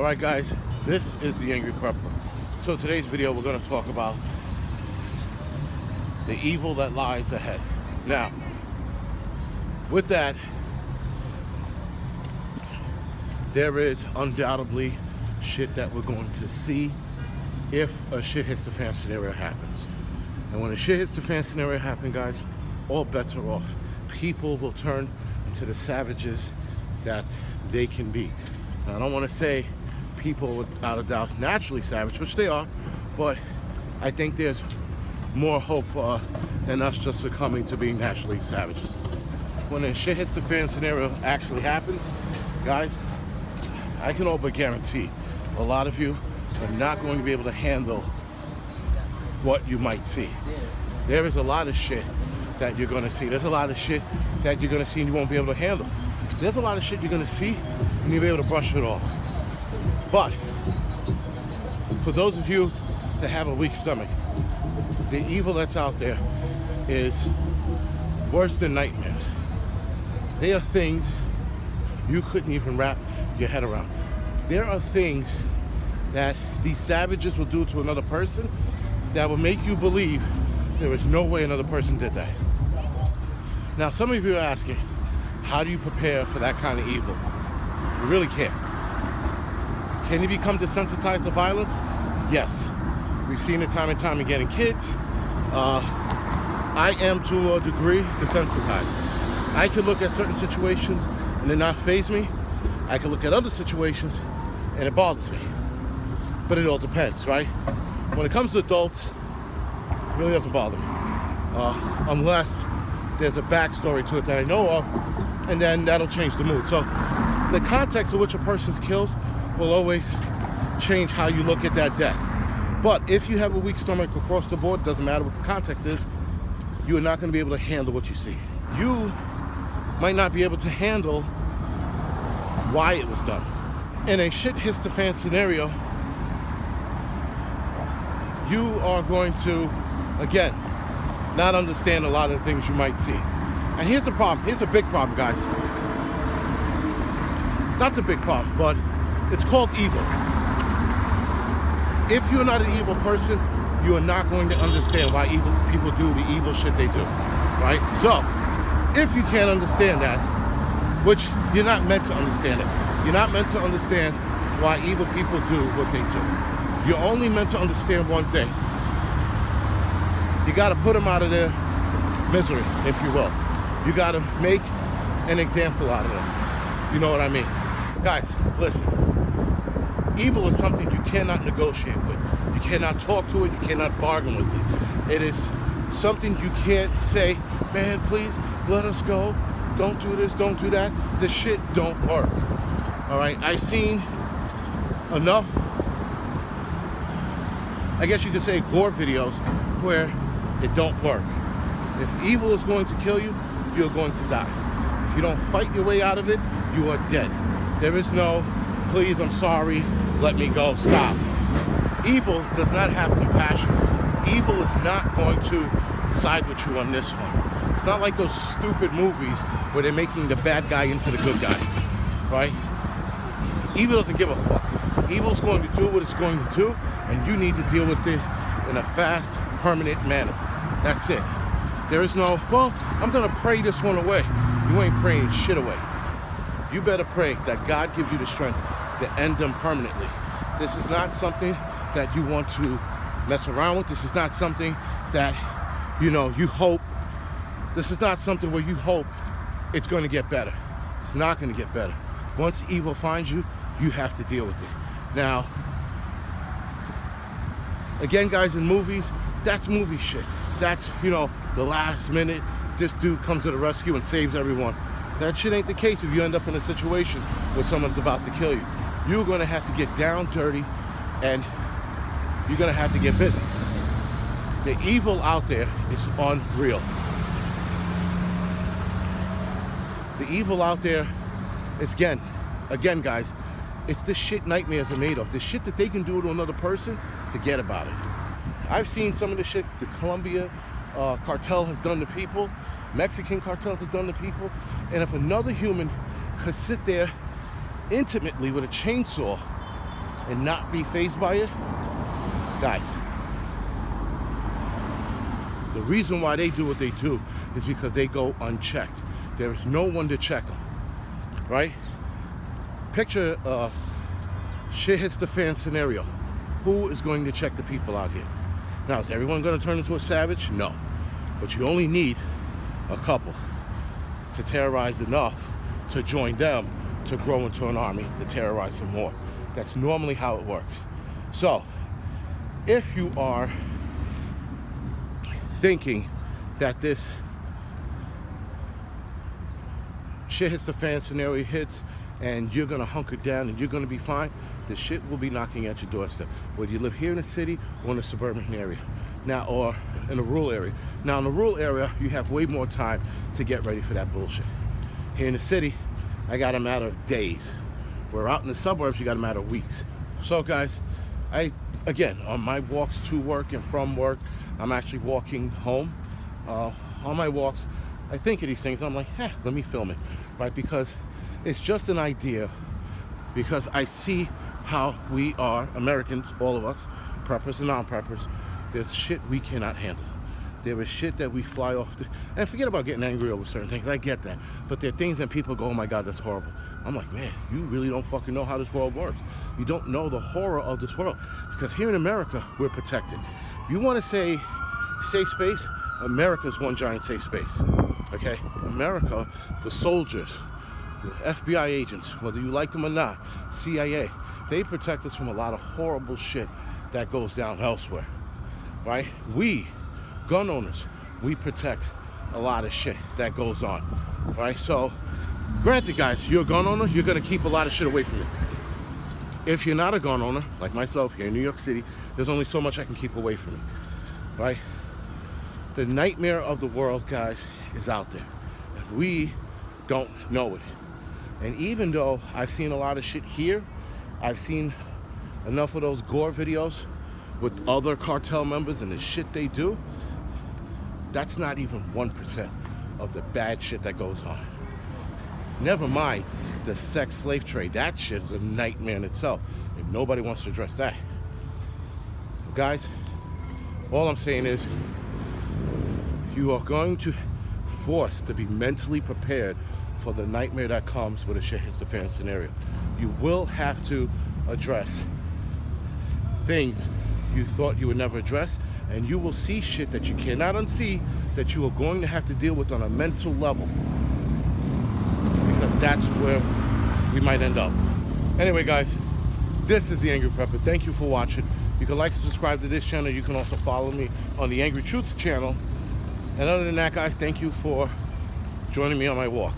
Alright guys, this is the Angryprepper. So today's video we're going to talk about the evil that lies ahead. Now, with that, there is undoubtedly shit that we're going to see if a shit hits the fan scenario happens. And when a shit hits the fan scenario happens, guys, all bets are off. People will turn into the savages that they can be. Now, I don't want to say people without a doubt naturally savage, which they are, but I think there's more hope for us than us just succumbing to being naturally savages. When a shit hits the fan scenario actually happens, guys, I can all but guarantee a lot of you are not going to be able to handle what you might see. There is a lot of shit that you're going to see. There's a lot of shit that you're going to see and you won't be able to handle. There's a lot of shit you're going to see and you'll be able to brush it off. But for those of you that have a weak stomach, the evil that's out there is worse than nightmares. They are things you couldn't even wrap your head around. There are things that these savages will do to another person that will make you believe there is no way another person did that. Now, some of you are asking, how do you prepare for that kind of evil? You really can't. Can you become desensitized to violence? Yes. We've seen it time and time again in kids. I am, to a degree, desensitized. I can look at certain situations and it not faze me. I can look at other situations and it bothers me. But it all depends, right? When it comes to adults, it really doesn't bother me. Unless there's a backstory to it that I know of, and then that'll change the mood. So the context of which a person's killed will always change how you look at that death. But if you have a weak stomach across the board, doesn't matter what the context is, you are not going to be able to handle what you see. You might not be able to handle why it was done. In a shit hits the fan scenario, you are going to, again, not understand a lot of the things you might see. And here's the problem. Here's a big problem, guys. Not the big problem, but it's called evil. If you're not an evil person, you are not going to understand why evil people do the evil shit they do, right? So, if you can't understand that, which you're not meant to understand it, you're not meant to understand why evil people do what they do. You're only meant to understand one thing. You got to put them out of their misery, if you will. You got to make an example out of them. If you know what I mean. Guys, listen. Evil is something you cannot negotiate with. You cannot talk to it. You cannot bargain with it. It is something you can't say, man, please let us go. Don't do this, don't do that. This shit don't work. All right, I've seen enough, I guess you could say, Gore videos where it don't work. If evil is going to kill you, you're going to die. If you don't fight your way out of it, you are dead. There is no, please, I'm sorry, let me go, stop. Evil does not have compassion. Evil is not going to side with you on this one. It's not like those stupid movies where they're making the bad guy into the good guy, right? Evil doesn't give a fuck. Evil's going to do what it's going to do, and you need to deal with it in a fast, permanent manner. That's it. There is no, well, I'm going to pray this one away. You ain't praying shit away. You better pray that God gives you the strength to end them permanently. This is not something that you want to mess around with. This is not something that, you hope. This is not something where you hope it's going to get better. It's not going to get better. Once evil finds you, you have to deal with it. Now, again, guys, in movies, that's movie shit. That's, the last minute, this dude comes to the rescue and saves everyone. That shit ain't the case if you end up in a situation where someone's about to kill you. You're going to have to get down dirty and you're going to have to get busy. The evil out there is unreal. The evil out there is, again, guys, it's the shit nightmares are made of. The shit that they can do to another person, forget about it. I've seen some of the shit the Colombia cartel has done to people, Mexican cartels have done to people, and if another human could sit there intimately with a chainsaw and not be fazed by it, guys, the reason why they do what they do is because they go unchecked. There is no one to check them, right? Picture shit hits the fan scenario. Who is going to check the people out here? Now, is everyone going to turn into a savage? No. But you only need a couple to terrorize enough to join them to grow into an army to terrorize some more. That's normally how it works. So, if you are thinking that this shit hits the fan scenario hits and you're gonna hunker down and you're gonna be fine, the shit will be knocking at your doorstep, whether you live here in the city or in a suburban area now, or in a rural area. Now, in the rural area, you have way more time to get ready for that bullshit. Here in the city, I got a matter of days. Where out in the suburbs, you got a matter of weeks. So guys, again, on my walks to work and from work, I'm actually walking home. On my walks, I think of these things. I'm like, let me film it, right? Because it's just an idea. Because I see how we are, Americans, all of us, preppers and non-preppers, there's shit we cannot handle. There is shit that we fly off the, and forget about getting angry over certain things. I get that. But there are things that people go, oh my God, that's horrible. I'm like, man, you really don't fucking know how this world works. You don't know the horror of this world. Because here in America, we're protected. You want to say safe space? America's one giant safe space. Okay? America, the soldiers, the FBI agents, whether you like them or not, CIA, they protect us from a lot of horrible shit that goes down elsewhere. Right? We, gun owners, we protect a lot of shit that goes on, right? So, granted, guys, you're a gun owner, you're gonna keep a lot of shit away from you. If you're not a gun owner, like myself here in New York City, there's only so much I can keep away from you, right? The nightmare of the world, guys, is out there. And we don't know it. And even though I've seen a lot of shit here, I've seen enough of those Gore videos with other cartel members and the shit they do, that's not even 1% of the bad shit that goes on. Never mind the sex slave trade. That shit is a nightmare in itself, and nobody wants to address that. Guys, all I'm saying is you are going to force to be mentally prepared for the nightmare that comes with a shit hits the fan scenario. You will have to address things you thought you would never address, and you will see shit that you cannot unsee that you are going to have to deal with on a mental level, because that's where we might end up. Anyway, guys, this is the Angry Prepper. Thank you for watching. You can like and subscribe to this channel. You can also follow me on the Angry Truths channel. And other than that, guys, thank you for joining me on my walk.